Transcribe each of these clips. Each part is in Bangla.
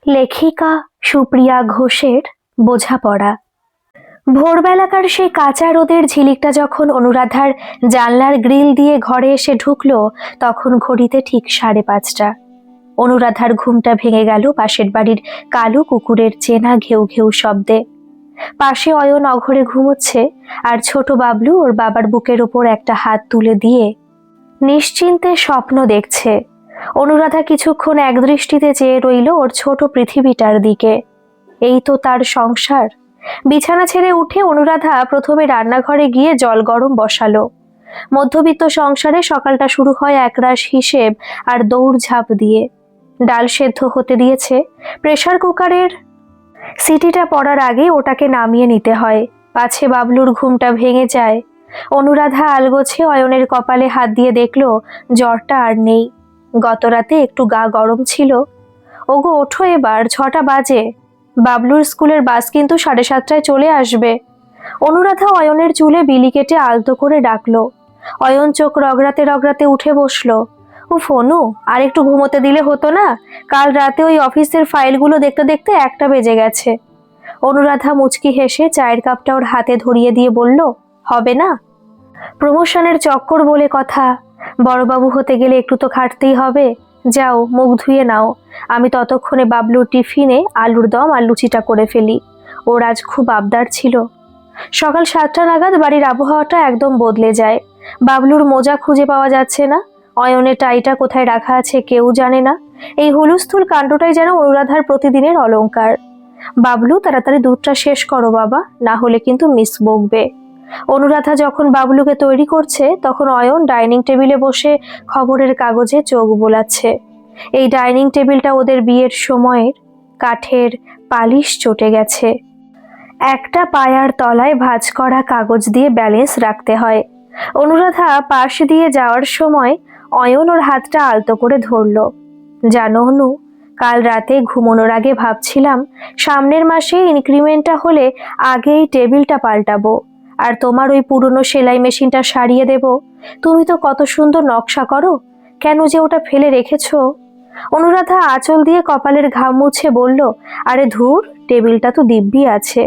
লেখিকা সুপ্রিয়া ঘোষের বোঝাপড়া। ভোরবেলাকার সেই কাঁচা রোদের ঝিলিকটা যখন অনুরাধার জানলার গ্রিল দিয়ে ঘরে এসে ঢুকলো, তখন ঘড়িতে ঠিক 5:30। অনুরাধার ঘুমটা ভেঙে গেল পাশের বাড়ির কালো কুকুরের চেনা ঘেউ ঘেউ শব্দে। পাশে অয়ন অঘরে ঘুমোচ্ছে, আর ছোট বাবলু ওর বাবার বুকের ওপর একটা হাত তুলে দিয়ে নিশ্চিন্তে স্বপ্ন দেখছে। অনুরাধা কিছুক্ষণ একদৃষ্টিতে চেয়ে রইল ওর ছোট পৃথিবীটার দিকে। এই তো তার সংসার। বিছানা ছেড়ে উঠে অনুরাধা প্রথমে রান্নাঘরে গিয়ে জল গরম বসালো। মধ্যবিত্ত সংসারে সকালটা শুরু হয় একরাশ হিসেব আর দৌড়ঝাঁপ দিয়ে। ডাল সেদ্ধ হতে দিয়েছে, প্রেসার কুকারের সিটিটা পড়ার আগে ওটাকে নামিয়ে নিতে হয়, পাছে বাবলুর ঘুমটা ভেঙে যায়। অনুরাধা আলগোছে অয়নের কপালে হাত দিয়ে দেখলো জ্বরটা আর নেই। গত রাতে একটু গা গরম ছিল। ওগো ওঠো, এবার 6টা বাজে। বাবলুর স্কুলের বাস কিন্তু 7:30টায় চলে আসবে। অনুরাধা অয়নের চুলে বিলি কেটে আলতো করে ডাকলো। অয়ন চোখ রগড়াতে রগড়াতে উঠে বসলো। অনু, আর একটু ঘুমোতে দিলে হতো না? কাল রাতে ওই অফিসের ফাইলগুলো দেখতে দেখতে 1টা বেজে গেছে। অনুরাধা মুচকি হেসে চায়ের কাপটা ওর হাতে ধরিয়ে দিয়ে বলল, হবে না? প্রমোশনের চক্কর বলে কথা। বড়বাবু হতে গেলে একটু তো খাটতেই হবে। যাও, মুখ ধুয়ে নাও। আমি ততক্ষণে বাবলুর টিফিনে আলুর দম আর লুচিটা করে ফেলি। ওর আজ খুব আবদার ছিল। সকাল 7টা নাগাদ বাড়ির আবহাওয়াটা একদম বদলে যায়। বাবলুর মোজা খুঁজে পাওয়া যাচ্ছে না, অয়নের টাইটা কোথায় রাখা আছে কেউ জানে না। এই হুলুস্থুল কাণ্ডটাই যেন অনুরাধার প্রতিদিনের অলংকার। বাবলু, তাড়াতাড়ি দুধটা শেষ করো বাবা, না হলে কিন্তু মিস বকবে। অনুরাধা যখন বাবলুকে তৈরি করছে, তখন অয়ন ডাইনিং টেবিলে বসে খবরের কাগজে চোখ বোলাচ্ছে। এই ডাইনিং টেবিলটা ওদের বিয়ের সময়ের, কাঠের পালিশ চটে গেছে। একটা পায়ার তলায় ভাঁজ করা কাগজ দিয়ে ব্যালেন্স রাখতে হয়। অনুরাধা পাশ দিয়ে যাওয়ার সময় অয়ন ওর হাতটা আলতো করে ধরল। জানো অনু, কাল রাতে ঘুমানোর আগে ভাবছিলাম সামনের মাসে ইনক্রিমেন্টটা হলে আগে এই টেবিলটা পাল্টাবো, আর তোমার ওই পুরনো সেলাই মেশিনটা সারিয়ে দেব। তুমি তো কত সুন্দর নকশা করো, কেন যে ওটা ফেলে রেখেছো? অনুরাধা আঁচল দিয়ে কপালের ঘাম মুছে বলল, আরে ধুর, টেবিলটা তো দিব্যি আছে।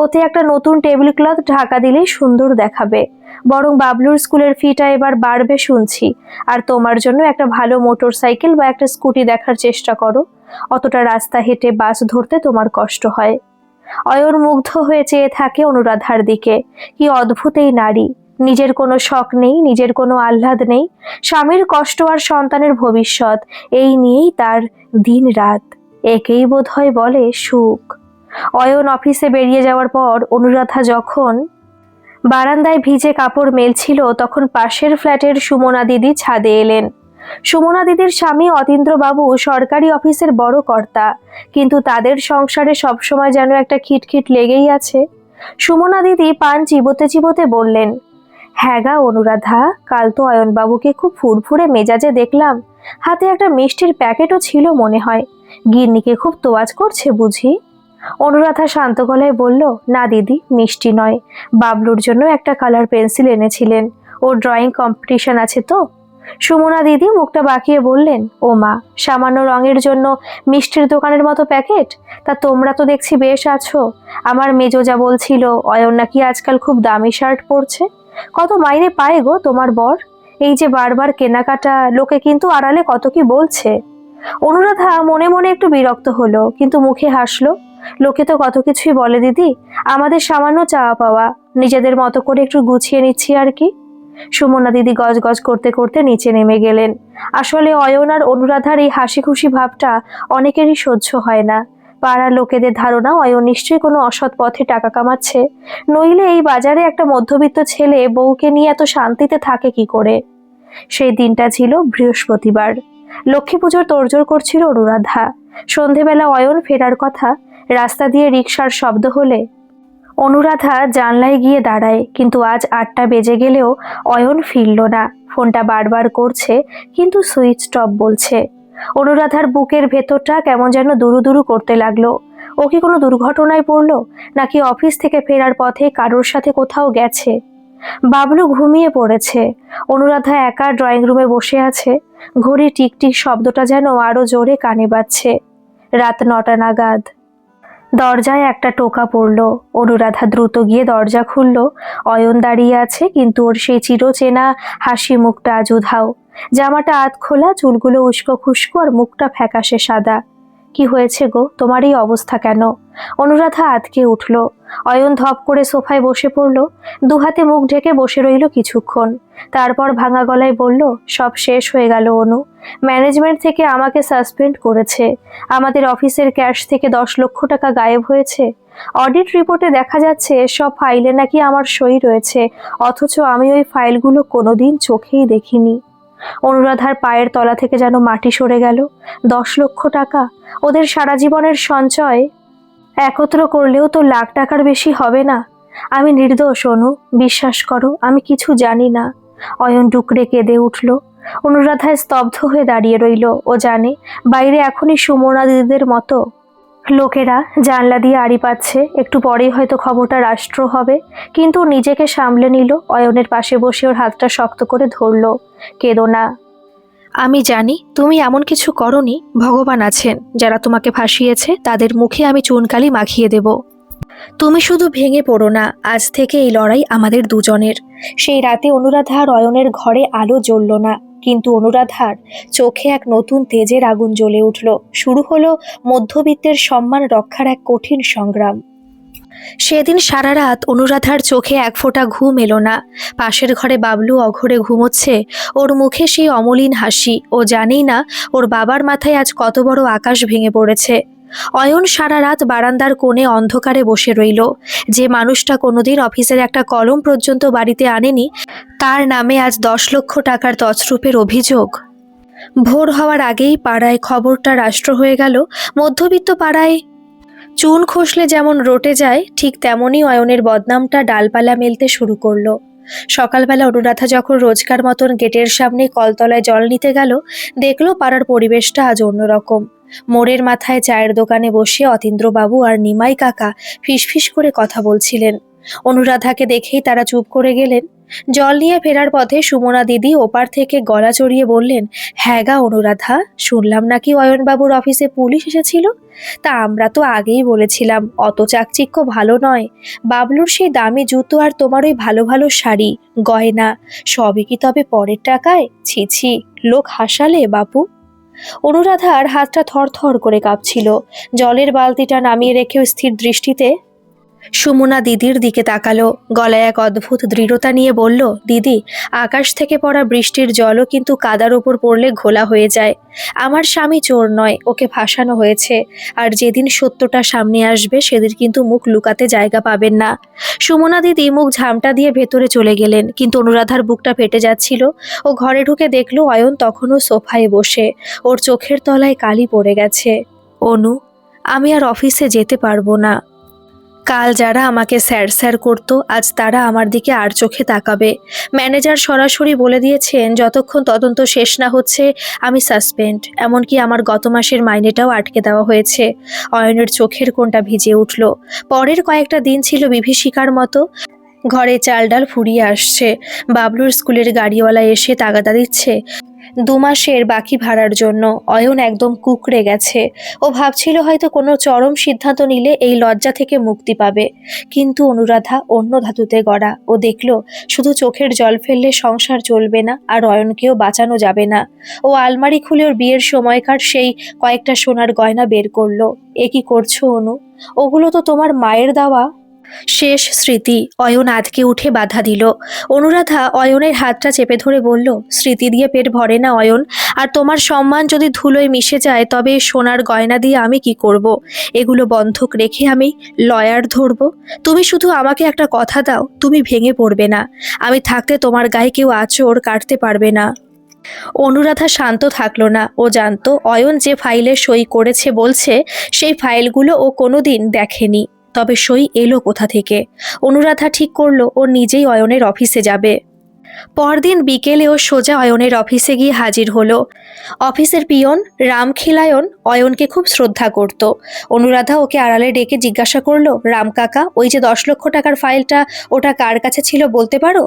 ওতে একটা নতুন টেবিল ক্লথ ঢাকা দিলেই সুন্দর দেখাবে। বরং বাবলুর স্কুলের ফিটা এবার বাড়বে শুনছি। আর তোমার জন্য একটা ভালো মোটর সাইকেল বা একটা স্কুটি দেখার চেষ্টা করো। অতটা রাস্তা হেঁটে বাস ধরতে তোমার কষ্ট হয়। অয়ন মুগ্ধ হয়ে চেয়ে থাকে অনুরাধার দিকে। কি অদ্ভুত এই নারী! নিজের কোনো শখ নেই, নিজের কোনো আহ্লাদ নেই। স্বামীর কষ্ট আর সন্তানের ভবিষ্যৎ, এই নিয়েই তার দিন রাত। একেই বোধহয় বলে সুখ। অয়ন অফিসে বেরিয়ে যাওয়ার পর অনুরাধা যখন বারান্দায় ভিজে কাপড় মেলছিল, তখন পাশের ফ্ল্যাটের সুমনা দিদি ছাদে এলেন। সুমনা দিদির স্বামী অতীন্দ্রবাবু সরকারি অফিসের বড় কর্তা, কিন্তু তাদের সংসারে সবসময় যেন একটা খিটখিট লেগেই আছে। সুমনা দিদি পান চিবোতে চিবোতে বললেন, হ্যাঁ গা অনুরাধা, কাল তো অয়নবাবুকে খুব ফুরফুরে মেজাজে দেখলাম। হাতে একটা মিষ্টির প্যাকেটও ছিল মনে হয়। গিন্নিকে খুব তোয়াজ করছে বুঝি? অনুরাধা শান্ত গলায় বলল, না দিদি, মিষ্টি নয়। বাবলুর জন্য একটা কালার পেন্সিল এনেছিলেন, ওর ড্রয়িং কম্পিটিশন আছে তো। সুমনা দিদি মুখটা বাঁকিয়ে বললেন, ও মা, সামান্য রঙের জন্য মিষ্টির দোকানের মতো প্যাকেট? তা তোমরা তো দেখছি বেশ আছো। আমার মেজো যা বলছিল অয়ন নাকি আজকাল খুব দামি শার্ট পরছে। কত মাইনে পায় গো তোমার বর? এই যে বারবার কেনাকাটা, লোকে কিন্তু আড়ালে কত কি বলছে। অনুরাধা মনে মনে একটু বিরক্ত হলো, কিন্তু মুখে হাসলো। লোকে তো কত কিছুই বলে দিদি, আমাদের সামান্য চাওয়া পাওয়া, নিজেদের মতো করে একটু গুছিয়ে নিচ্ছি আর কি। সুমনা দিদি গজ গজ করতে করতে নিচে নেমে গেলেন। আসলে অয়ন আর অনুরাধার এই হাসি খুশি ভাবটা অনেকেরই সহ্য হয় না। পাড়ার লোকেদের ধারণা অয়ন নিশ্চয়ই কোনো অসৎ পথে টাকা কামাচ্ছে, নইলে এই বাজারে একটা মধ্যবিত্ত ছেলে বউকে নিয়ে এত শান্তিতে থাকে কি করে। সেই দিনটা ছিল বৃহস্পতিবার। লক্ষ্মী পুজোর তোড়জোড় করছিল অনুরাধা। সন্ধেবেলা অয়ন ফেরার কথা। রাস্তা দিয়ে রিকশার শব্দ হলে অনুরাধা জানলায় গিয়ে দাঁড়ায়, কিন্তু আজ 8টা বেজে গেলেও অয়ন ফিরল না। ফোনটা বারবার করছে, কিন্তু সুইচ অফ বলছে। অনুরাধার বুকের ভেতরটা কেমন যেন দুরু দুরু করতে লাগলো। ও কি কোনো দুর্ঘটনায় পড়লো, নাকি অফিস থেকে ফেরার পথে কারোর সাথে কোথাও গেছে? বাবলু ঘুমিয়ে পড়েছে। অনুরাধা একা ড্রয়িং রুমে বসে আছে। ঘড়ি টিকটিক শব্দটা যেন আরো জোরে কানে বাজছে। রাত 9টা নাগাদ। দরজায় একটা টোকা পড়ল। অনুরাধা দ্রুত গিয়ে দরজা খুলল। অয়ন দাঁড়িয়ে আছে, কিন্তু ওর সেই চিরচেনা হাসি মুখটা আজ উধাও। জামাটা আধ খোলা, চুলগুলো উস্কো খুস্কো আর মুখটা ফ্যাকাশে সাদা। কি হয়েছে গো, তোমার এই অবস্থা কেন? অনুরাধা আঁতকে উঠল। অয়ন ধপ করে সোফায় বসে পড়ল। দুহাতে মুখ ঢেকে বসে রইল কিছুক্ষণ। তারপর ভাঙা গলায় বলল, সব শেষ হয়ে গেল অনু। ম্যানেজমেন্ট থেকে আমাকে সাসপেন্ড করেছে। আমাদের অফিসের ক্যাশ থেকে 10 লক্ষ টাকা গায়েব হয়েছে। অডিট রিপোর্টে দেখা যাচ্ছে সব ফাইলে নাকি আমার সই রয়েছে, অথচ আমি ওই ফাইলগুলো কোনোদিন চোখেই দেখিনি। অনুরাধার পায়ের তলা থেকে যেন মাটি সরে গেল। 10 লক্ষ টাকা, ওদের সারা জীবনের সঞ্চয় একত্র করলেও তো লাখ টাকার বেশি হবে না। আমি নির্দোষ অনু, বিশ্বাস করো, আমি কিছু জানি না। অয়ন ডুকরে কেঁদে উঠল। অনুরাধা স্তব্ধ হয়ে দাঁড়িয়ে রইল। ও জানে বাইরে এখনই সুমনা দিদিদের মতো লোকেরা জানলা দিয়ে আড়ি পাচ্ছে, একটু পরেই হয়তো খবরটা রাষ্ট্র হবে। কিন্তু নিজেকে সামলে নিল। অয়নের পাশে বসে ওর হাতটা শক্ত করে ধরল। কেঁদো না, আমি জানি তুমি এমন কিছু করনি। ভগবান আছেন, যারা তোমাকে ফাঁসিয়েছে তাদের মুখে আমি চুনকালি মাখিয়ে দেব। তুমি শুধু ভেঙে পড়ো না, আজ থেকে এই লড়াই আমাদের দুজনের। সেই রাতে অনুরাধা আর অয়নের ঘরে আলো জ্বলল না, কিন্তু অনুরাধার চোখে এক নতুন তেজের আগুন জ্বলে উঠল। শুরু হলো মধ্যবিত্তের সম্মান রক্ষার এক কঠিন সংগ্রাম। সেদিন সারা রাত অনুরাধার চোখে এক ফোঁটা ঘুম এলো না। পাশের ঘরে বাবলু অঘরে ঘুমোচ্ছে, ওর মুখে সেই অমলিন হাসি। ও জানেই না ওর বাবার মাথায় আজ কত বড় আকাশ ভেঙে পড়েছে। অয়ন সারা রাত বারান্দার কোণে অন্ধকারে বসে রইল। যে মানুষটা কোনোদিন অফিসের একটা কলম পর্যন্ত বাড়িতে আনেনি, তার নামে আজ 10 লক্ষ টাকার তছরূপের অভিযোগ। ভোর হওয়ার আগেই পাড়ায় খবরটা রাষ্ট্র হয়ে গেল। মধ্যবিত্ত পাড়ায় চুন খসলে যেমন রটে যায়, ঠিক তেমনই অয়নের বদনামটা ডালপালা মেলতে শুরু করলো। সকালবেলা অনুরাধা যখন রোজকার মতন গেটের সামনে কলতলায় জল নিতে গেল, দেখলো পাড়ার পরিবেশটা আজ অন্যরকম। মোড়ের মাথায় চায়ের দোকানে বসে অতীন্দ্রবাবু আর নিমাই কাকা ফিসফিস করে কথা বলছিলেন। অনুরাধাকে দেখেই তারা চুপ করে গেলেন। জল নিয়ে ফেরার পথে সুমনা দিদি ওপার থেকে গলা চড়িয়ে বললেন, হ্যাঁ গা অনুরাধা, শুনলাম নাকি অয়নবাবুর অফিসে পুলিশ এসেছিল। তা আমরা তো আগেই বলেছিলাম অত চাকচিক্য ভালো নয়। বাবলুর সেই দামি জুতো আর তোমার ওই ভালো ভালো শাড়ি গয়না সবই কি তবে পরের টাকায়? ছি ছি, লোক হাসালে বাপু। অনুরাধার হাতটা থরথর করে কাঁপছিল। জলের বালতিটা নামিয়ে রেখেও স্থির দৃষ্টিতে সুমনা দিদির দিকে তাকালো। গলায় এক অদ্ভুত দৃঢ়তা নিয়ে বলল, দিদি, আকাশ থেকে পড়া বৃষ্টির জলও কিন্তু কাদার ওপর পড়লে ঘোলা হয়ে যায়। আমার স্বামী চোর নয়, ওকে ফাঁসানো হয়েছে। আর যেদিন সত্যটা সামনে আসবে সেদিন কিন্তু মুখ লুকাতে জায়গা পাবেন না। সুমনা দিদি মুখ ঝামটা দিয়ে ভেতরে চলে গেলেন, কিন্তু অনুরাধার বুকটা ফেটে যাচ্ছিল। ও ঘরে ঢুকে দেখলো অয়ন তখনও সোফায় বসে, ওর চোখের তলায় কালি পড়ে গেছে। অনু, আমি আর অফিসে যেতে পারবো না। কাল যারা আমাকে স্যার স্যার করতো, আজ তারা আমার দিকে আর চোখে তাকাবে। ম্যানেজার সরাসরি বলে দিয়েছেন যতক্ষণ তদন্ত শেষ না হচ্ছে আমি সাসপেন্ড। এমনকি আমার গত মাসের মাইনেটাও আটকে দেওয়া হয়েছে। অয়নের চোখের কোণটা ভিজে উঠল। পরের কয়েকটা দিন ছিল বিভীষিকার মতো। ঘরে চাল ডাল ফুরিয়ে আসছে। বাবলুর স্কুলের গাড়িওয়ালা এসে তাগাদা দিচ্ছে 2 মাসের বাকি ভাড়ার জন্য। অয়ন একদম কুঁকড়ে গেছে। ও ভাবছিল হয়তো কোনো চরম সিদ্ধান্ত নিলে এই লজ্জা থেকে মুক্তি পাবে, কিন্তু অনুরাধা অন্য ধাতুতে গড়া। ও দেখলো শুধু চোখের জল ফেললে সংসার চলবে না, আর অয়নকেও বাঁচানো যাবে না। ও আলমারি খুলে ওর বিয়ের সময়কার সেই কয়েকটা সোনার গয়না বের করলো। এ কি করছো অনু? ওগুলো তো তোমার মায়ের দেওয়া শেষ স্মৃতি। অয়ন আঁতকে উঠে বাধা দিল। অনুরাধা অয়নের হাতটা চেপে ধরে বলল, স্মৃতি দিয়ে পেট ভরে না অয়ন। আর তোমার সম্মান যদি ধুলোয় মিশে যায়, তবে এই সোনার গয়না দিয়ে আমি কি করব? এগুলো বন্ধক রেখে আমি লয়ার ধরব? তুমি শুধু আমাকে একটা কথা দাও, তুমি ভেঙে পড়বে না। আমি থাকতে তোমার গায়ে কেউ আঁচড় কাটতে পারবে না। অনুরাধা শান্ত থাকলো না। ও জানতো অয়ন যে ফাইলে সই করেছে বলছে, সেই ফাইলগুলো ও কোনোদিন দেখেনি। তবে সই এলো কোথা থেকে? অনুরাধা ঠিক করলো ও নিজেই অয়নের অফিসে যাবে। পরদিন বিকেলে ও সোজা অয়নের অফিসে গিয়ে হাজির হলো। অফিসের পিয়ন রামখিলায়ন অয়নকে খুব শ্রদ্ধা করত। অনুরাধা ওকে আড়ালে ডেকে জিজ্ঞাসা করলো, রাম কাকা, ওই যে 10 লক্ষ টাকার ফাইলটা, ওটা কার কাছে ছিল বলতে পারো?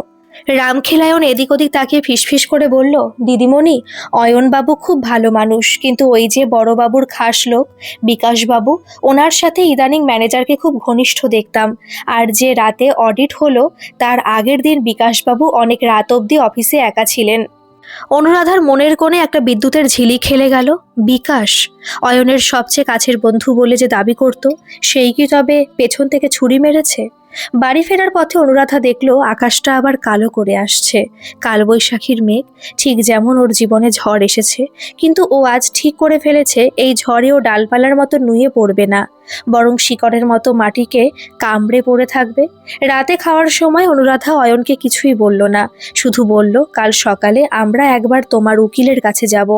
রামখিলায়ন এদিক ওদিক তাকিয়ে ফিসফিস করে বলল, দিদিমণি, অয়নবাবু খুব ভালো মানুষ, কিন্তু ওই যে বড়বাবুর খাস লোক বিকাশবাবু, ওনার সাথে ইদানিং ম্যানেজারকে খুব ঘনিষ্ঠ দেখতাম। আর যে রাতে অডিট হলো তার আগের দিন বিকাশবাবু অনেক রাত অবধি অফিসে একা ছিলেন। অনুরাধার মনের কোণে একটা বিদ্যুতের ঝিলিক খেলে গেল। বিকাশ, অয়নের সবচেয়ে কাছের বন্ধু বলে যে দাবি করত, সেই কি তবে পেছন থেকে ছুরি মেরেছে? বাড়ি ফেরার পথে অনুরাধা দেখল আকাশটা আবার কালো করে আসছে, কালবৈশাখীর মেঘ, ঠিক যেমন ওর জীবনে ঝড় এসেছে। কিন্তু ও আজ ঠিক করে ফেলেছে এই ঝড়ে ও ডালপালার মতো নুয়ে পড়বে না, বরং শিকড়ের মতো মাটিকে কামড়ে পড়ে থাকবে। রাতে খাওয়ার সময় অনুরাধা অয়নকে কিছুই বলল না, শুধু বলল, কাল সকালে আমরা একবার তোমার উকিলের কাছে যাব।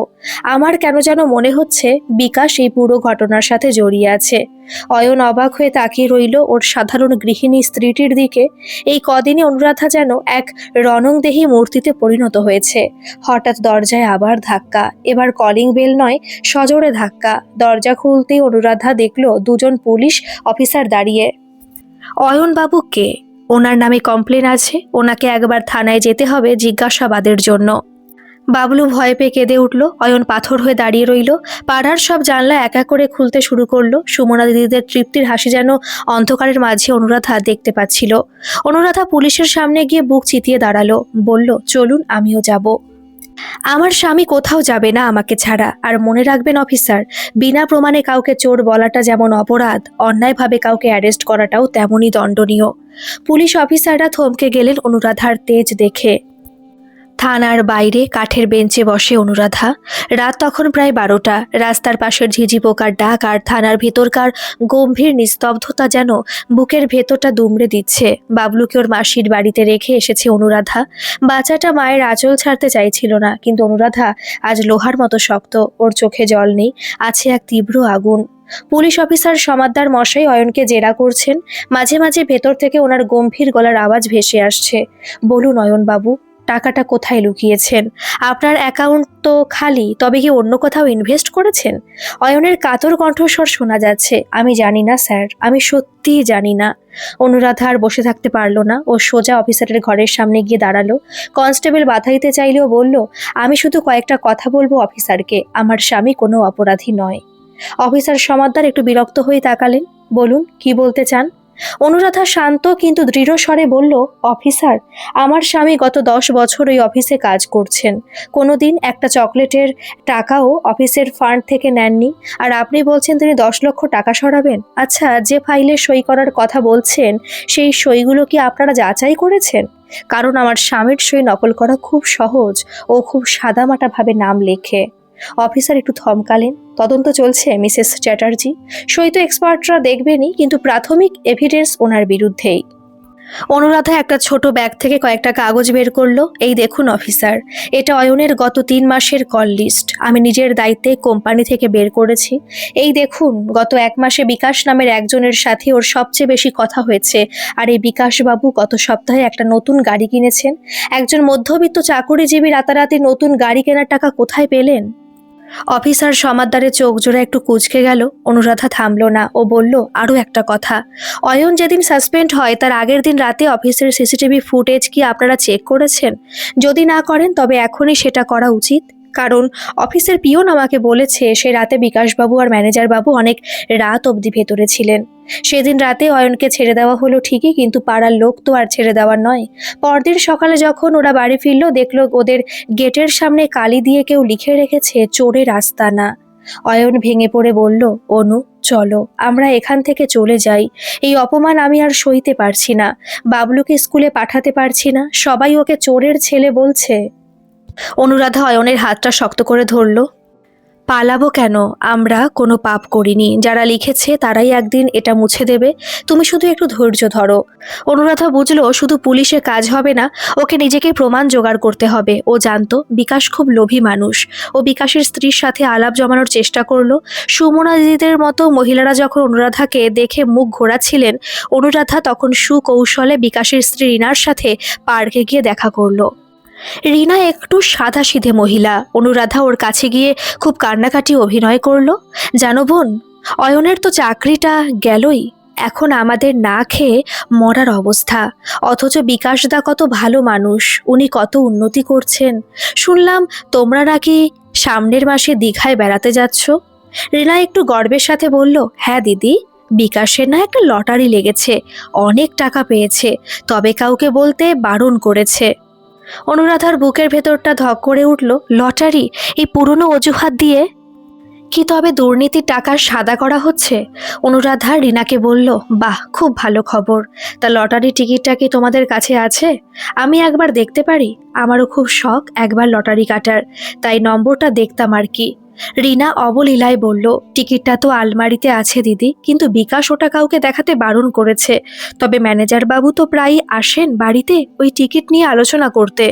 আমার কেন যেন মনে হচ্ছে বিকাশ এই পুরো ঘটনার সাথে জড়িয়ে আছে। অয়ন অবাক হয়ে তাকিয়ে রইল ওর সাধারণ গৃহিণী স্ত্রীটির দিকে। এই কদিনে অনুরাধা যেন এক রণংদেহী মূর্তিতে পরিণত হয়েছে। হঠাৎ দরজায় আবার ধাক্কা, এবার কলিং বেল নয়, সজোরে ধাক্কা। দরজা খুলতেই অনুরাধা দেখল দুজন পুলিশ অফিসার দাঁড়িয়ে। অয়নবাবু কে? ওনার নামে কমপ্লেন আছে, ওনাকে একবার থানায় যেতে হবে জিজ্ঞাসাবাদের জন্য। বাবলু ভয় পেয়ে কেঁদে উঠল। অয়ন পাথর হয়ে দাঁড়িয়ে রইল। পাড়ার সব জানলা এক এক করে খুলতে শুরু করলো। সুমনা দিদিদের তৃপ্তির হাসি যেন অন্ধকারের মাঝে অনুরাধা দেখতে পাচ্ছিল। অনুরাধা পুলিশের সামনে গিয়ে বুক চিতিয়ে দাঁড়ালো, বলল, চলুন, আমিও যাব। আমার স্বামী কোথাও যাবে না আমাকে ছাড়া। আর মনে রাখবেন অফিসার, বিনা প্রমাণে কাউকে চোর বলাটা যেমন অপরাধ, অন্যায়ভাবে কাউকে অ্যারেস্ট করাটাও তেমনই দণ্ডনীয়। পুলিশ অফিসাররা থমকে গেলেন অনুরাধার তেজ দেখে। থানার বাইরে কাঠের বেঞ্চে বসে অনুরাধা। রাত তখন প্রায় 12টা। রাস্তার পাশের ঝিঝি পোকার ডাক আর থানার ভেতরকার গম্ভীর নিস্তব্ধতা যেন বুকের ভেতরটা দুমড়ে দিচ্ছে। বাবলুকে ওর মাসির বাড়িতে রেখে এসেছে অনুরাধা। বাচ্চাটা মায়ের আঁচল ছাড়তে চাইছিল না, কিন্তু অনুরাধা আজ লোহার মতো শক্ত। ওর চোখে জল নেই, আছে এক তীব্র আগুন। পুলিশ অফিসার সমাদ্দার মশাই অয়নকে জেরা করছেন। মাঝে মাঝে ভেতর থেকে ওনার গম্ভীর গলার আওয়াজ ভেসে আসছে, বলুন অয়নবাবু, টাকাটা কোথায় লুকিয়েছেন? আপনার অ্যাকাউন্ট তো খালি, তবে কি অন্য কোথাও ইনভেস্ট করেছেন? অয়নের কাতর কণ্ঠস্বর শোনা যাচ্ছে, আমি জানি না স্যার, আমি সত্যিই জানি না। অনুরাধা আর বসে থাকতে পারলো না। ও সোজা অফিসারের ঘরের সামনে গিয়ে দাঁড়ালো। কনস্টেবল বাধা দিতে চাইলেও বলল, আমি শুধু কয়েকটা কথা বলবো অফিসারকে, আমার স্বামী কোনো অপরাধী নয়। অফিসার সমাদ্দার একটু বিরক্ত হয়ে তাকালেন। বলুন, কি বলতে চান? অনুরাধা শান্ত কিন্তু দৃঢ় স্বরে বলল, অফিসার, আমার স্বামী গত 10 বছর ওই অফিসে কাজ করছেন। কোনোদিন একটা চকলেটের টাকাও অফিসের ফান্ড থেকে নেননি। আর আপনি বলছেন তিনি 10 লক্ষ টাকা সরাবেন? আচ্ছা, যে ফাইলে সই করার কথা বলছেন সেই সইগুলো কি আপনারা যাচাই করেছেন? কারণ আমার স্বামীর সই নকল করা খুব সহজ, ও খুব সাদামাটাভাবে নাম লেখে। অফিসার একটু থমকালেন। তদন্ত চলছে মিসেস চ্যাটার্জি, সই তো এক্সপার্টরা দেখবেনই, কিন্তু প্রাথমিক এভিডেন্স ওনার বিরুদ্ধেই। অনুরাধা একটা ছোট ব্যাগ থেকে কয়েকটা কাগজ বের করলো। এই দেখুন অফিসার, এটা অয়নের গত 3 মাসের কল লিস্ট, আমি নিজের দায়িত্বে কোম্পানি থেকে বের করেছি। এই দেখুন, গত 1 মাসে বিকাশ নামের একজনের সাথে ওর সবচেয়ে বেশি কথা হয়েছে। আর এই বিকাশবাবু গত সপ্তাহে একটা নতুন গাড়ি কিনেছেন। একজন মধ্যবিত্ত চাকুরিজীবী রাতারাতি নতুন গাড়ি কেনার টাকা কোথায় পেলেন? অফিসার সমাদ্দারের চোখ জোড়া একটু কুঁচকে গেল। অনুরাধা থামলো না, ও বলল, আরও একটা কথা, অয়ন যেদিন সাসপেন্ড হয় তার আগের দিন রাতে অফিসের সিসিটিভি ফুটেজ কি আপনারা চেক করেছেন? যদি না করেন তবে এখনই সেটা করা উচিত। কারণ অফিসের পিয়ন আমাকে বলেছে সে রাতে বিকাশবাবু আর ম্যানেজারবাবু অনেক রাত অবধি ভেতরে ছিলেন। সেদিন রাতে অয়নকে ছেড়ে দেওয়া হলো ঠিকই, কিন্তু পাড়ার লোক তো আর ছেড়ে দেওয়ার নয়। পরদিন সকালে যখন ওরা বাড়ি ফিরল, দেখলো ওদের গেটের সামনে কালি দিয়ে কেউ লিখে রেখেছে, চোরের আস্তানা। অয়ন ভেঙে পড়ে বলল, অনু, চলো আমরা এখান থেকে চলে যাই। এই অপমান আমি আর সইতে পারছি না। বাবলুকে স্কুলে পাঠাতে পারছি না, সবাই ওকে চোরের ছেলে বলছে। অনুরাধা অয়নের হাতটা শক্ত করে ধরল। পালাবো কেন? আমরা কোনো পাপ করিনি, যারা লিখেছে তারাই একদিন এটা মুছে দেবে। তুমি শুধু একটু ধৈর্য ধরো। অনুরাধা বুঝলো শুধু পুলিশে কাজ হবে না, ওকে নিজেকে প্রমাণ জোগাড় করতে হবে। ও জানতো বিকাশ খুব লোভী মানুষ। ও বিকাশের স্ত্রীর সাথে আলাপ জমানোর চেষ্টা করলো। সুমনা দিদিদের মতো মহিলারা যখন অনুরাধাকে দেখে মুখ ঘোরাচ্ছিলেন, অনুরাধা তখন সুকৌশলে বিকাশের স্ত্রী রিনার সাথে পার্কে গিয়ে দেখা করলো। রিনা একটু সাদাসিধে মহিলা। অনুরাধা ওর কাছে গিয়ে খুব কান্নাকাটি অভিনয় করলো, জানো বোন, অয়নের তো চাকরিটা গেলই। এখন আমাদের না খেয়ে মরার অবস্থা। অথচ বিকাশদা কত ভালো মানুষ, উনি কত উন্নতি করছেন। শুনলাম তোমরা নাকি সামনের মাসে দীঘায় বেড়াতে যাচ্ছ। রিনা একটু গর্বের সাথে বলল, হ্যাঁ দিদি, বিকাশের না একটা লটারি লেগেছে, অনেক টাকা পেয়েছে, তবে কাউকে বলতে বারণ করেছে। অনুরাধার বুকের ভেতরটা ধক করে উঠল। লটারি? এই পুরনো অজুহাত দিয়ে কি তবে দুর্নীতির টাকা সাদা করা হচ্ছে? অনুরাধা রিনাকে বলল, বাহ, খুব ভালো খবর। তা লটারি টিকিটটা কি তোমাদের কাছে আছে? আমি একবার দেখতে পারি? আমারও খুব শখ একবার লটারি কাটার, তাই নম্বরটা দেখতাম আর কি। রিনা অবলীলায় বলল, টিকিটটা তো আলমারিতে আছে দিদি, কিন্তু বিকাশ ওটা কাউকে দেখাতে বারণ করেছে। তবে ম্যানেজার বাবু তো প্রায়ই আসেন বাড়িতে ওই টিকিট নিয়ে আলোচনা করতে।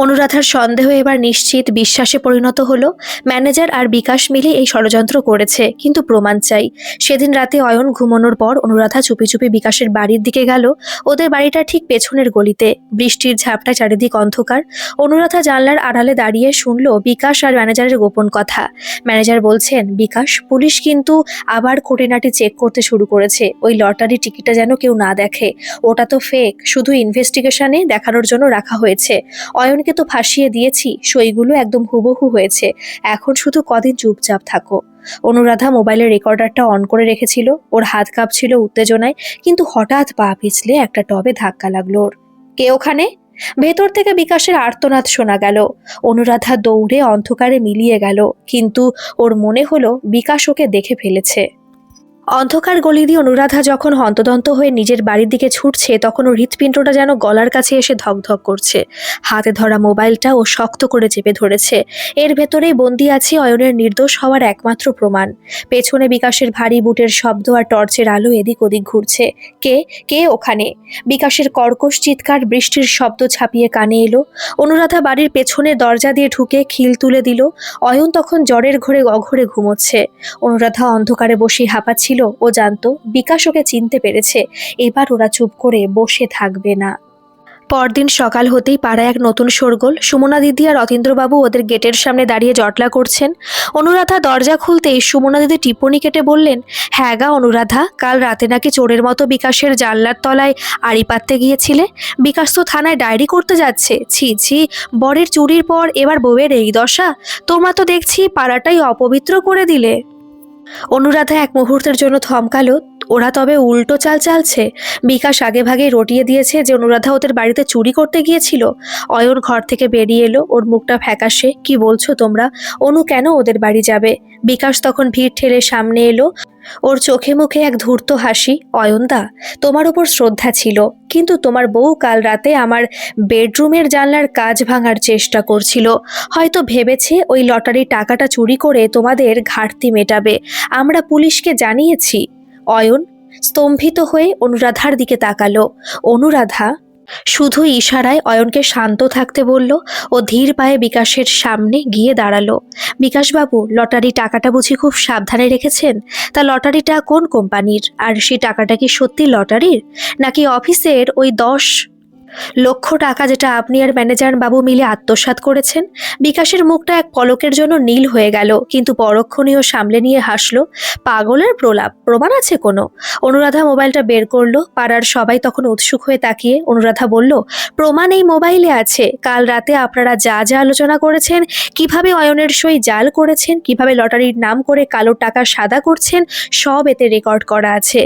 অনুরাধার সন্দেহ এবার নিশ্চিত বিশ্বাসে পরিণত হলো। ম্যানেজার আর বিকাশ মিলে এই ষড়যন্ত্র করেছে, কিন্তু প্রমাণ চাই। সেদিন রাতে অয়ন ঘুমানোর পর অনুরাধা চুপি চুপি বিকাশের বাড়ির দিকে গেল। ওদের বাড়িটা ঠিক পেছনের গলিতে, বৃষ্টির ঝাপটায় চারিদিক অন্ধকার। অনুরাধা জানলার আড়ালে দাঁড়িয়ে শুনল বিকাশ আর ম্যানেজারের গোপন কথা। ম্যানেজার বলছেন, বিকাশ, পুলিশ কিন্তু আবার খুঁটিনাটি চেক করতে শুরু করেছে, ওই লটারি টিকিটটা যেন কেউ না দেখে। ওটা তো ফেক, শুধু ইনভেস্টিগেশনে দেখানোর জন্য রাখা হয়েছে। অয়নকে তো ফাঁসিয়ে দিয়েছি, সইগুলো একদম হুবহু হয়েছে। এখন শুধু কদিন চুপচাপ থাকো। অনুরাধা মোবাইলের রেকর্ডারটা অন করে রেখেছিল। ওর হাত কাঁপছিল উত্তেজনায়, কিন্তু হঠাৎ পা পিছলে একটা টবে ধাক্কা লাগলো ওর। কে ওখানে? ভেতর থেকে বিকাশের আর্তনাদ শোনা গেল। অনুরাধা দৌড়ে অন্ধকারে মিলিয়ে গেল, কিন্তু ওর মনে হলো বিকাশ ওকে দেখে ফেলেছে। অন্ধকার গলি দিয়ে অনুরাধা যখন হন্তদন্ত হয়ে নিজের বাড়ির দিকে ছুটছে, তখন ওর হৃৎপিণ্ডটা যেন গলার কাছে এসে ধকধক করছে। হাতে ধরা মোবাইলটা ও শক্ত করে চেপে ধরেছে। এর ভেতরেই বন্দি আছে অয়নের নির্দোষ হওয়ার একমাত্র প্রমাণ। পেছনে বিকাশের ভারী বুটের শব্দ আর টর্চের আলো এদিক ওদিক ঘুরছে। কে কে ওখানে? বিকাশের কর্কশ চিৎকার বৃষ্টির শব্দ ছাপিয়ে কানে এলো। অনুরাধা বাড়ির পেছনে দরজা দিয়ে ঢুকে খিল তুলে দিল। অয়ন তখন জ্বরের ঘোরে অঘোরে ঘুমোচ্ছে। অনুরাধা অন্ধকারে বসে হাঁপাচ্ছিল। ও জানতো বিকাশ ওকে চিনতে পেরেছে। এবার ওরা চুপ করে বসে থাকবে না। পরদিন সকাল হতেই পাড়ায় এক নতুন শোরগোল। সুমনা দিদি আর অতীন্দ্রবাবু ওদের গেটের সামনে দাঁড়িয়ে জটলা করছেন। অনুরাধা দরজা খুলতেই সুমনা দিদি টিপ্পনি কেটে বললেন, হ্যাঁ গা অনুরাধা, কাল রাতে নাকি চোরের মতো বিকাশের জানলার তলায় আড়ি পাততে গিয়েছিলে। বিকাশ তো থানায় ডায়েরি করতে যাচ্ছে। ছি ছি, বরের চুরির পর এবার বউয়ের এই দশা। তোমরা তো দেখছি পাড়াটাই অপবিত্র করে দিলে। অনুরাধা এক মুহূর্তের জন্য থমকালো। ওরা তবে উল্টো চাল চালছে? বিকাশ আগে ভাগে রটিয়ে দিয়েছে যে অনুরাধা ওদের বাড়িতে চুরি করতে গিয়েছিল। অয়ন ঘর থেকে বেরিয়ে এলো, ওর মুখটা ফ্যাকাশে। কি বলছো তোমরা? অনু কেন ওদের বাড়ি যাবে? বিকাশ তখন ভিড় ঠেলে সামনে এলো, ওর চোখে মুখে এক ধূর্ত হাসি। অয়নদা, তোমার উপর শ্রদ্ধা ছিল, কিন্তু তোমার বউ কাল রাতে আমার বেডরুমের জানলার কাঁচ ভাঙার চেষ্টা করছিল। হয়তো ভেবেছে ওই লটারির টাকাটা চুরি করে তোমাদের ঘাটতি মেটাবে। আমরা পুলিশকে জানিয়েছি। অয়ন স্তম্ভিত হয়ে অনুরাধার দিকে তাকালো। অনুরাধা শুধু ইশারায় অয়নকে শান্ত থাকতে বলল। ও ধীর পায়ে বিকাশের সামনে গিয়ে দাঁড়ালো। বিকাশবাবু, লটারি টাকাটা বুঝি খুব সাবধানে রেখেছেন? তা লটারিটা কোন কোম্পানির? আর সেই টাকাটা কি সত্যি লটারির, নাকি অফিসের ওই 10 লক্ষ টাকা যেটা আপনি আর ম্যানেজার বাবু মিলে আত্মসাৎ করেছেন? বিকাশের মুখটা এক পলকের জন্য নীল হয়ে গেল, কিন্তু পরক্ষণেও সামলে নিয়ে হাসলো। পাগলের প্রলাপ, প্রমাণ আছে কোনো? অনুরাধা মোবাইলটা বের করলো। পাড়ার সবাই তখন উৎসুক হয়ে তাকিয়ে। অনুরাধা বলল, প্রমাণ এই মোবাইলে আছে। কাল রাতে আপনারা যা যা আলোচনা করেছেন, কিভাবে অয়নের সই জাল করেছেন, কিভাবে লটারির নাম করে কালো টাকা সাদা করছেন, সব এতে রেকর্ড করা আছে।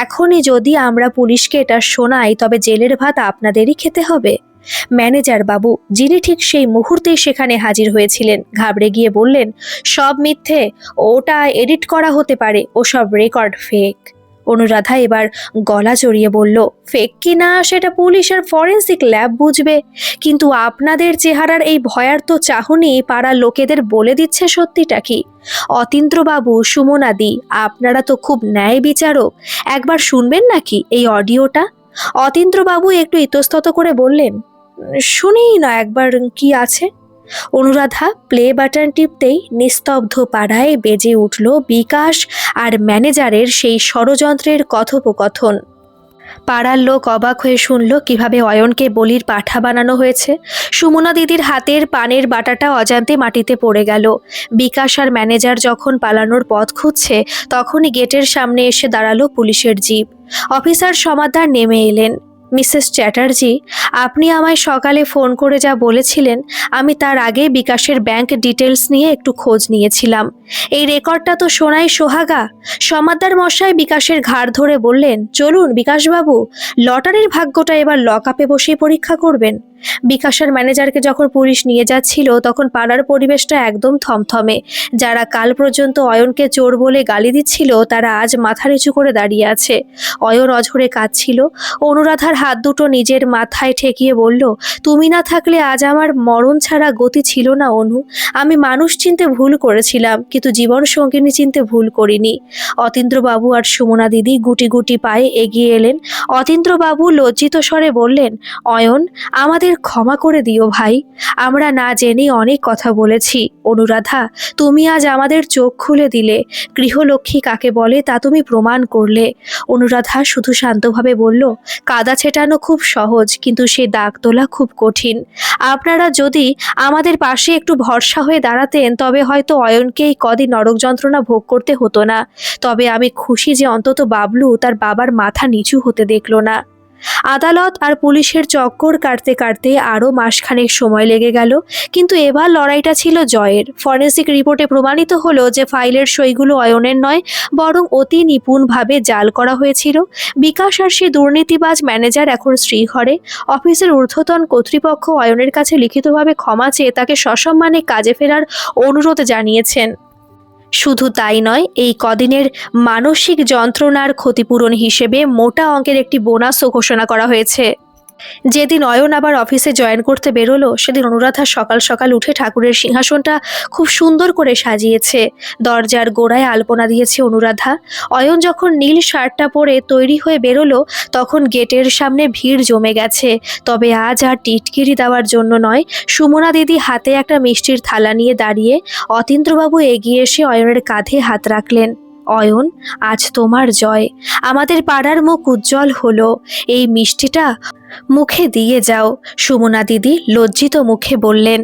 এখনই যদি আমরা পুলিশকে এটা শোনাই, তবে জেলের ভাত আপনাদেরই খেতে হবে। ম্যানেজার বাবু, যিনি ঠিক সেই মুহূর্তেই সেখানে হাজির হয়েছিলেন, ঘাবড়ে গিয়ে বললেন, সব মিথ্যে, ওটা এডিট করা হতে পারে, ওসব রেকর্ড ফেক। অনুরাধা এবার গলা জড়িয়ে বলল, ফেক কি না সেটা পুলিশ আর ফরেন্সিক ল্যাব বুঝবে, কিন্তু আপনাদের চেহারার এই ভয়ার্ত চাহনি পাড়ার লোকেদের বলে দিচ্ছে সত্যিটা কি। অতীন্দ্রবাবু, সুমনাদি, আপনারা তো খুব ন্যায় বিচারক, একবার শুনবেন নাকি এই অডিওটা? অতীন্দ্রবাবু একটু ইতস্তত করে বললেন, শুনেই না একবার কি আছে। অনুরাধা প্লে বাটন টিপতেই নিস্তব্ধ পাড়ায় বেজে উঠল বিকাশ আর ম্যানেজারের সেই ষড়যন্ত্রের কথোপকথন। পাড়ার লোক অবাক হয়ে শুনল কিভাবে অয়নকে বলির পাঠা বানানো হয়েছে। সুমনা দিদির হাতের পানের বাটাটা অজান্তে মাটিতে পড়ে গেল। বিকাশ আর ম্যানেজার যখন পালানোর পথ খুঁজছে তখনই গেটের সামনে এসে দাঁড়ালো পুলিশের জিপ। অফিসার সমাদ্দার নেমে এলেন। মিসেস চ্যাটার্জি, আপনি আমায় সকালে ফোন করে যা বলেছিলেন, আমি তার আগে বিকাশের ব্যাংক ডিটেলস নিয়ে একটু খোঁজ নিয়েছিলাম। এই রেকর্ডটা তো সোনায় সোহাগা। সমাদ্দার মশাই বিকাশের ঘাড় ধরে বললেন, চলুন বিকাশবাবু, লটারির ভাগ্যটা এবার লকআপে বসেই পরীক্ষা করবেন। বিকাশের ম্যানেজারকে যখন পুলিশ নিয়ে যাচ্ছিল তখন পাড়ার পরিবেশটা একদম থমথমে। যারা কাল পর্যন্ত অয়নকে চোর বলে গালি দিচ্ছিল তারা আজ মাথা নিচু করে দাঁড়িয়ে আছে। অয়ন অঝরে কাঁদছিল। অনুরাধার হাত দুটো নিজের মাথায় ঠেকিয়ে বলল, তুমি না থাকলে আজ আমার মরণ ছাড়া গতি ছিল না অনু। আমি মানুষ চিনতে ভুল করেছিলাম, কিন্তু জীবন সঙ্গিনী চিনতে ভুল করিনি। অতীন্দ্রবাবু আর সুমনা দিদি গুটি গুটি পায়ে এগিয়ে এলেন। অতীন্দ্রবাবু লজ্জিত স্বরে বললেন, অয়ন, আমাদের ক্ষমা করে দিও ভাই, আমরা না জেনেই অনেক কথা বলেছি। অনুরাধা, তুমি আজ আমাদের চোখ খুলে দিলে। গৃহলক্ষ্মী কাকে বলে তা তুমি প্রমাণ করলে। অনুরাধা শুধু শান্তভাবে বলল, কাদা ছেটানো খুব সহজ, কিন্তু সে দাগ তোলা খুব কঠিন। আপনারা যদি আমাদের পাশে একটু ভরসা হয়ে দাঁড়াতেন তবে হয়তো অয়নকে এই কদিন নরক যন্ত্রণা ভোগ করতে হতো না। তবে আমি খুশি যে অন্তত বাবলু তার বাবার মাথা নিচু হতে দেখল না। আদালত আর পুলিশের চক্কর কাটতে কাটতে আরও মাসখানেক সময় লেগে গেল, কিন্তু এবার লড়াইটা ছিল জয়ের। ফরেন্সিক রিপোর্টে প্রমাণিত হলো যে ফাইলের সইগুলো অয়নের নয়, বরং অতি নিপুণভাবে জাল করা হয়েছিল। বিকাশ আর সেই দুর্নীতিবাজ ম্যানেজার এখন শ্রীঘরে। অফিসের ঊর্ধ্বতন কর্তৃপক্ষ অয়নের কাছে লিখিতভাবে ক্ষমা চেয়ে তাকে সসম্মানে কাজে ফেরার অনুরোধ জানিয়েছেন। শুধু তাই নয়, এই কদিনের মানসিক যন্ত্রণার ক্ষতিপূরণ হিসেবে মোটা অঙ্কের একটি বোনাসও ঘোষণা করা হয়েছে। যেদিন অয়ন আবার অফিসে জয়েন করতে বেরোলো সেদিন অনুরাধা সকাল সকাল উঠে ঠাকুরের সিংহাসনটা খুব সুন্দর করে সাজিয়েছে। দরজার গোড়ায় আলপনা দিয়েছে অনুরাধা। অয়ন যখন নীল শার্টটা পরে তৈরি হয়ে বেরোলো তখন গেটের সামনে ভিড় জমে গেছে। তবে আজ আর টিটকিরি দেওয়ার জন্য নয়। সুমনা দিদি হাতে একটা মিষ্টির থালা নিয়ে দাঁড়িয়ে। অতীন্দ্রবাবু এগিয়ে এসে অয়নের কাঁধে হাত রাখলেন। অয়ন, আজ তোমার জয়, আমাদের পাড়ার মুখ উজ্জ্বল হলো। এই মিষ্টিটা মুখে দিয়ে যাও, সুমনা দিদি লজ্জিত মুখে বললেন।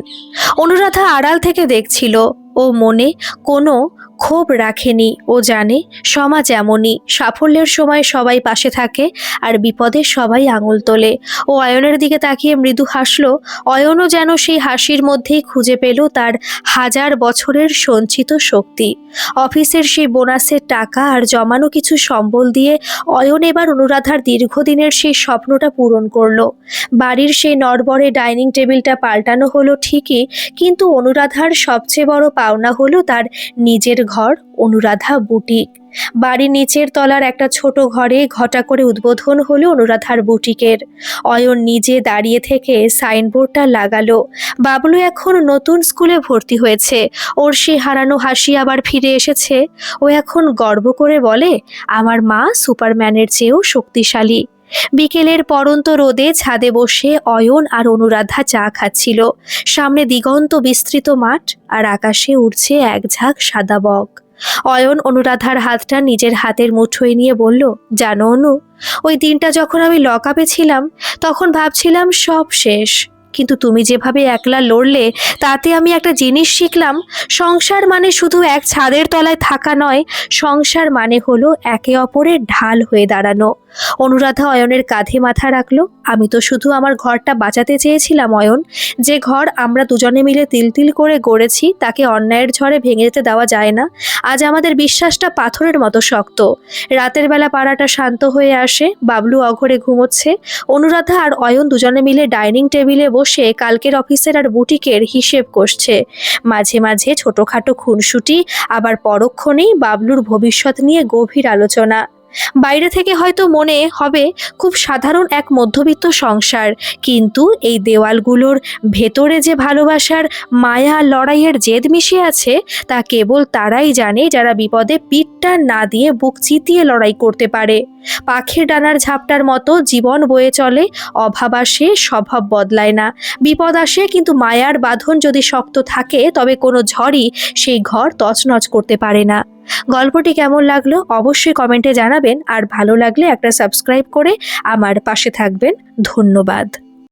অনুরাধা আড়াল থেকে দেখছিল। ও মনে কোনো ক্ষোভ রাখেনি। ও জানে সমাজ এমনই, সাফল্যের সময় সবাই পাশে থাকে আর বিপদে সবাই আঙুল তোলে। ও অয়নের দিকে তাকিয়ে মৃদু হাসল। অয়নও যেন সেই হাসির মধ্যেই খুঁজে পেল তার হাজার বছরের সঞ্চিত শক্তি। অফিসের সেই বোনাসের টাকা আর জমানো কিছু সম্বল দিয়ে অয়ন এবার অনুরাধার দীর্ঘদিনের সেই স্বপ্নটা পূরণ করলো। বাড়ির সেই নড়বড়ে ডাইনিং টেবিলটা পাল্টানো হলো ঠিকই, কিন্তু অনুরাধার সবচেয়ে বড় পাওনা হলো তার নিজের ঘর, অনুরাধা বুটিক। বাড়ির নিচের তলার একটা ছোট ঘরে ঘটা করে উদ্বোধন হলো অনুরাধার বুটিকের। অয়ন নিজে দাঁড়িয়ে থেকে সাইনবোর্ডটা লাগালো। বাবলু এখন নতুন স্কুলে ভর্তি হয়েছে। ওর সে হারানো হাসি আবার ফিরে এসেছে। ও এখন গর্ব করে বলে, আমার মা সুপারম্যানের চেয়েও শক্তিশালী। বিকেলের পড়ন্ত রোদে ছাদে বসে অয়ন আর অনুরাধা চা খাচ্ছিল। সামনে দিগন্ত বিস্তৃত মাঠ আর আকাশে উড়ছে এক ঝাঁক সাদা বক। অয়ন অনুরাধার হাতটা নিজের হাতের মুঠোয় নিয়ে বলল, জানো অনু, ওই দিনটা যখন আমি লকআপে ছিলাম তখন ভাবছিলাম সব শেষ, কিন্তু তুমি যেভাবে একলা লড়লে তাতে আমি একটা জিনিস শিখলাম। সংসার মানে শুধু এক ছাদের তলায় থাকা নয়, সংসার মানে হলো একে অপরের ঢাল হয়ে দাঁড়ানো। অনুরাধা অয়নের কাঁধে মাথা রাখলো। আমি তো শুধু আমার ঘরটা বাঁচাতে চেয়েছিলাম অয়ন। যে ঘর আমরা দুজনে মিলে তিল তিল করে গড়েছি তাকে অন্যায়ের ঝড়ে ভেঙে যেতে দেওয়া যায় না। আজ আমাদের বিশ্বাসটা পাথরের মতো শক্ত। রাতের বেলা পাড়াটা শান্ত হয়ে আসে। বাবলু অঘরে ঘুমোচ্ছে। অনুরাধা আর অয়ন দুজনে মিলে ডাইনিং টেবিলে বসে কালকের অফিসের আর বুটিকের হিসেব কষছে। মাঝে মাঝে ছোটখাটো খুনসুটি, আবার পরক্ষণেই বাবলুর ভবিষ্যৎ নিয়ে গভীর আলোচনা। বাইরে থেকে হয়তো মনে হবে খুব সাধারণ এক মধ্যবিত্ত সংসার, কিন্তু এই দেওয়ালগুলোর ভেতরে যে ভালোবাসার, মায়া, লড়াইয়ের জেদ মিশে আছে তা কেবল তারাই জানে যারা বিপদে পিঠটা না দিয়ে বুক চিতিয়ে লড়াই করতে পারে। পাখির ডানার ঝাপটার মতো জীবন বয়ে চলে। অভাব আসে, স্বভাব বদলায় না। বিপদ আসে, কিন্তু মায়ার বাঁধন যদি শক্ত থাকে তবে কোনো ঝড়ই সেই ঘর তছনছ করতে পারে না। গল্পটি কেমন লাগলো অবশ্যই কমেন্টে জানাবেন, আর ভালো লাগলে একটা সাবস্ক্রাইব করে আমার পাশে থাকবেন। ধন্যবাদ।